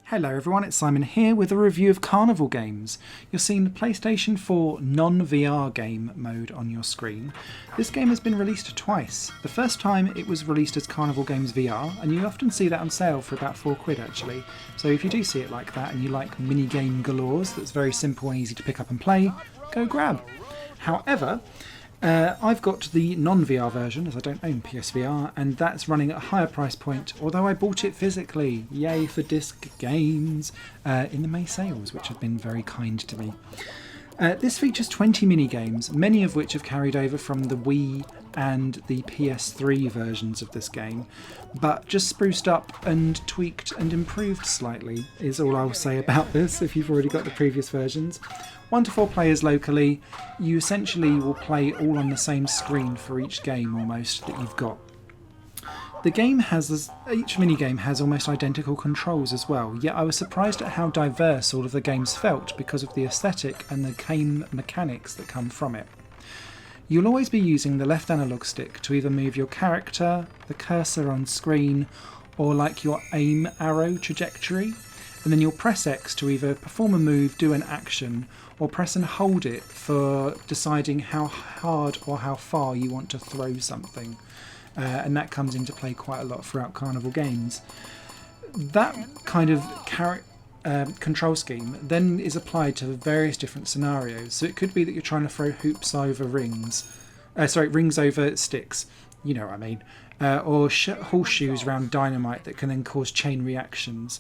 Hello everyone, it's Simon here with a review of Carnival games. You're seeing the PlayStation 4 non-VR game mode on your screen. This game has been released twice. The first time it was released as Carnival Games VR, and you often see that on sale for about £4 actually. So if you do see it like that and you like minigame galores that's very simple and easy to pick up and play, go grab. However, I've got the non-VR version, as I don't own PSVR, and that's running at a higher price point, although I bought it physically. Yay for disc games in the May sales, which have been very kind to me. This features 20 mini-games, many of which have carried over from the Wii and the PS3 versions of this game, but just spruced up and tweaked and improved slightly is all I'll say about this if you've already got the previous versions. 1 to 4 players locally, you essentially will play all on the same screen for each game almost that you've got. The game has, each minigame has almost identical controls as well, yet I was surprised at how diverse all of the games felt because of the aesthetic and the game mechanics that come from it. You'll always be using the left analog stick to either move your character, the cursor on screen, or like your aim arrow trajectory, and then you'll press X to either perform a move, do an action, or press and hold it for deciding how hard or how far you want to throw something. And that comes into play quite a lot throughout Carnival games. That kind of control scheme then is applied to various different scenarios. So it could be that you're trying to throw hoops over rings. Rings over sticks. You know what I mean. Or horseshoes around dynamite that can then cause chain reactions.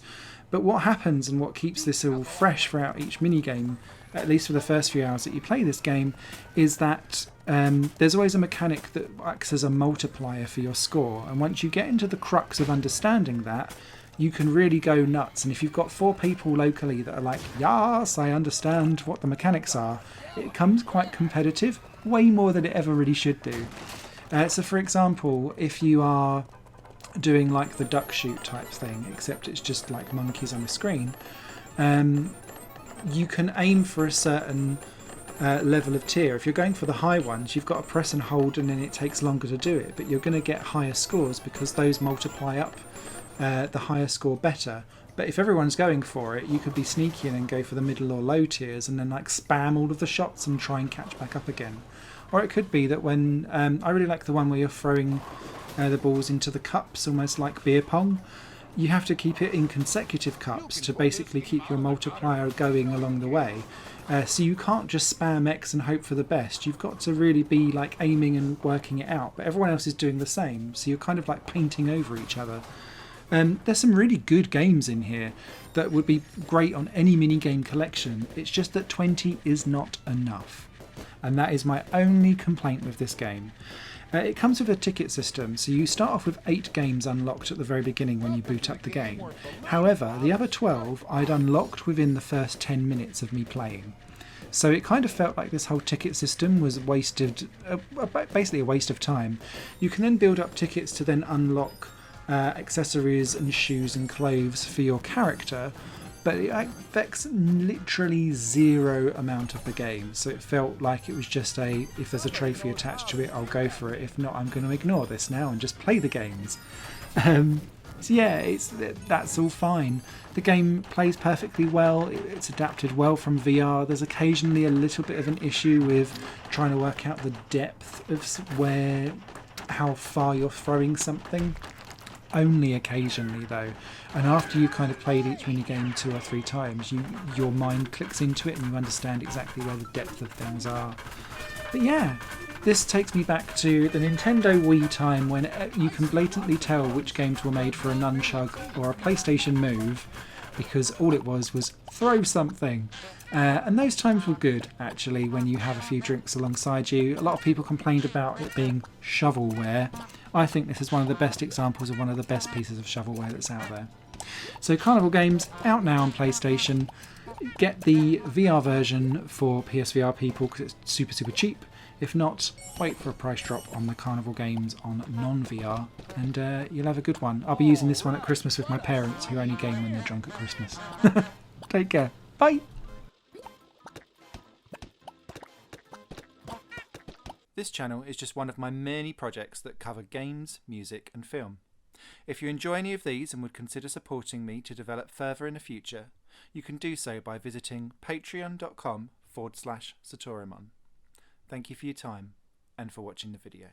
But what happens and what keeps this all fresh throughout each minigame, at least for the first few hours that you play this game, is that there's always a mechanic that acts as a multiplier for your score. And once you get into the crux of understanding that, you can really go nuts. And if you've got 4 people locally that are like, yes, I understand what the mechanics are, it becomes quite competitive, way more than it ever really should do. So for example, if you are doing like the duck shoot type thing, except it's just like monkeys on a screen, you can aim for a certain level of tier. If you're going for the high ones, you've got to press and hold and then it takes longer to do it, but you're going to get higher scores because those multiply up the higher score better. But if everyone's going for it, you could be sneaky and then go for the middle or low tiers and then like spam all of the shots and try and catch back up again. Or it could be that when I really like the one where you're throwing the balls into the cups, almost like beer pong. You have to keep it in consecutive cups to basically keep your multiplier going along the way. So you can't just spam X and hope for the best. You've got to really be like aiming and working it out. But everyone else is doing the same, so you're kind of like painting over each other. There's some really good games in here that would be great on any minigame collection. It's just that 20 is not enough. And that is my only complaint with this game. It comes with a ticket system, so you start off with 8 games unlocked at the very beginning when you boot up the game. However, the other 12 I'd unlocked within the first 10 minutes of me playing. So it kind of felt like this whole ticket system was basically a waste of time. You can then build up tickets to then unlock accessories and shoes and clothes for your character, but it affects literally zero amount of the game. So it felt like it was just if there's a trophy attached to it, I'll go for it. If not, I'm going to ignore this now and just play the games. So yeah, that's all fine. The game plays perfectly well. It's adapted well from VR. There's occasionally a little bit of an issue with trying to work out the depth of how far you're throwing something. Only occasionally though, and after you kind of played each minigame 2 or 3 times, your mind clicks into it and you understand exactly where the depth of things are. But yeah, this takes me back to the Nintendo Wii time when you can blatantly tell which games were made for a nunchuk or a PlayStation Move, because all it was throw something. And those times were good, actually, when you have a few drinks alongside you. A lot of people complained about it being shovelware. I think this is one of the best examples of one of the best pieces of shovelware that's out there. So Carnival Games, out now on PlayStation. Get the VR version for PSVR people because it's super, super cheap. If not, wait for a price drop on the Carnival Games on non-VR and you'll have a good one. I'll be using this one at Christmas with my parents who only game when they're drunk at Christmas. Take care. Bye! This channel is just one of my many projects that cover games, music and film. If you enjoy any of these and would consider supporting me to develop further in the future, you can do so by visiting patreon.com/Satorimon. Thank you for your time and for watching the video.